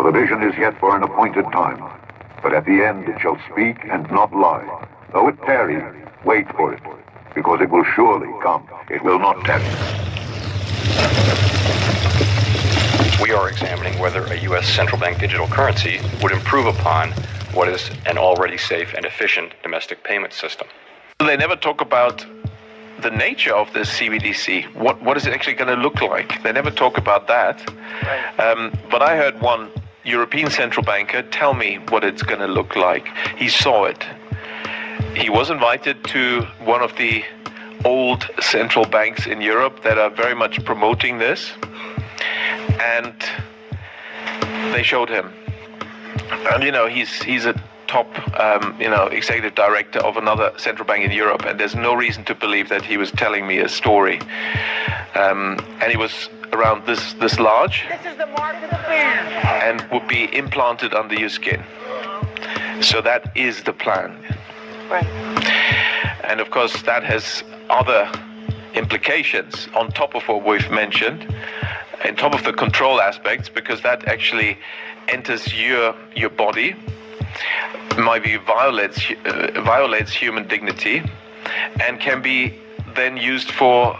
The vision is yet for an appointed time, but at the end it shall speak and not lie. Though it tarry, wait for it, because it will surely come. It will not tarry. We are examining whether a U.S. central bank digital currency would improve upon what is an already safe and efficient domestic payment system. They never talk about the nature of this CBDC. What is it actually going to look like? They never talk about that. Right. But I heard one European central banker tell me what it's going to look like. He saw it. He was invited to one of the old central banks in Europe that are very much promoting this. And they showed him. And, he's a top, executive director of another central bank in Europe, and there's no reason to believe that he was telling me a story. And he was around this large. This is the mark of the beast. And would be implanted under your skin. So that is the plan. Right. And of course, that has other implications on top of what we've mentioned, on top of the control aspects, because that actually enters your body, maybe violates human dignity, and can be then used for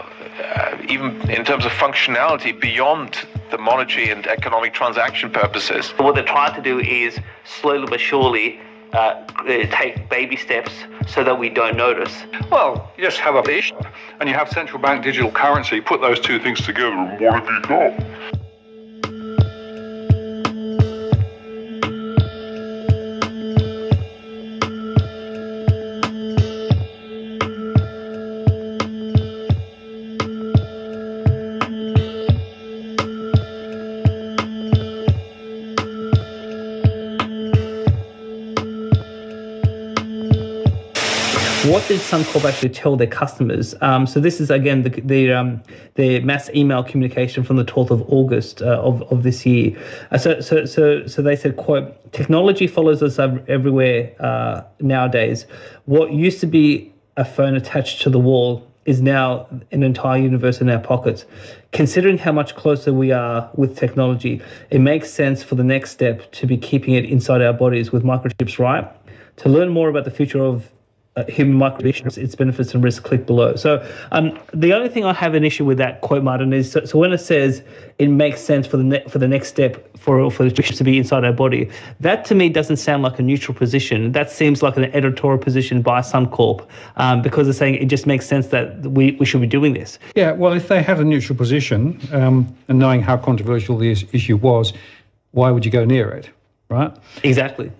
even in terms of functionality beyond the monetary and economic transaction purposes. What they're trying to do is slowly but surely take baby steps so that we don't notice. Well, you just have a fish and you have central bank digital currency, put those two things together, and what have you got? What did Suncorp actually tell their customers? So this is, again, the mass email communication from the 12th of August of this year. So they said, quote, technology follows us everywhere nowadays. What used to be a phone attached to the wall is now an entire universe in our pockets. Considering how much closer we are with technology, it makes sense for the next step to be keeping it inside our bodies with microchips, right? To learn more about the future of human microchips, its benefits and risks, click below. So the only thing I have an issue with that quote, Martin, is so when it says it makes sense for the next step for the chips to be inside our body, that to me doesn't sound like a neutral position. That seems like an editorial position by Suncorp, because they're saying it just makes sense that we should be doing this. Yeah, well, if they had a neutral position, and knowing how controversial this issue was, why would you go near it, right? Exactly.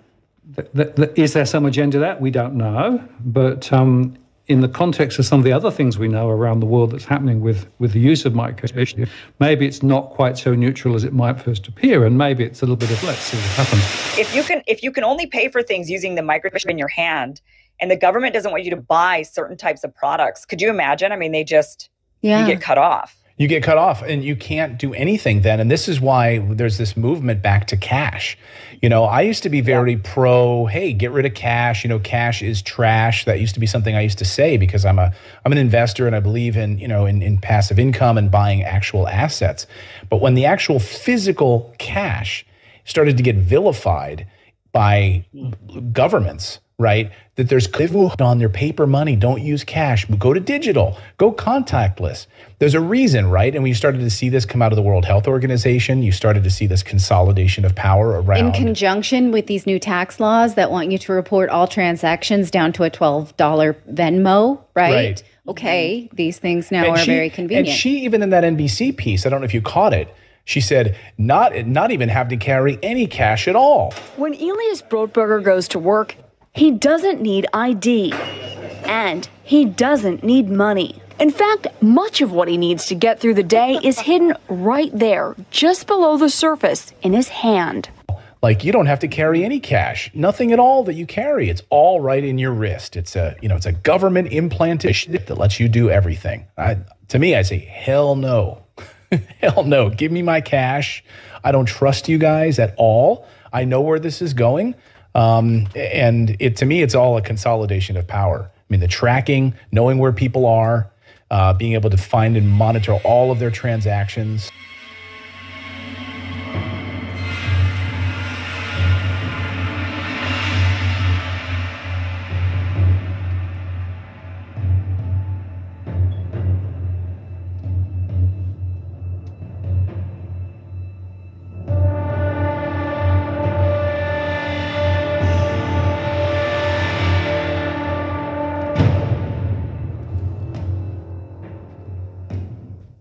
Is there some agenda that? We don't know. But in the context of some of the other things we know around the world that's happening with the use of microchips, maybe it's not quite so neutral as it might first appear, and maybe it's a little bit of let's see what happens. If you can only pay for things using the microchip in your hand, and the government doesn't want you to buy certain types of products, could you imagine? I mean, you get cut off. You get cut off and you can't do anything then. And this is why there's this movement back to cash. I used to be very pro, hey, get rid of cash. Cash is trash. That used to be something I used to say because I'm an investor and I believe in, in passive income and buying actual assets. But when the actual physical cash started to get vilified by governments, right? That there's on their paper money, don't use cash, go to digital, go contactless. There's a reason, right? And when you started to see this come out of the World Health Organization, you started to see this consolidation of power around. In conjunction with these new tax laws that want you to report all transactions down to a $12 Venmo, right? Okay, these things now are very convenient. And she, even in that NBC piece, I don't know if you caught it, she said, not even have to carry any cash at all. When Elias Brotberger goes to work, he doesn't need ID, and he doesn't need money. In fact, much of what he needs to get through the day is hidden right there, just below the surface, in his hand. Like, you don't have to carry any cash, nothing at all that you carry. It's all right in your wrist. It's a government implantation that lets you do everything. To me, I say, hell no. Hell no. Give me my cash. I don't trust you guys at all. I know where this is going. And to me, it's all a consolidation of power. I mean, the tracking, knowing where people are, being able to find and monitor all of their transactions.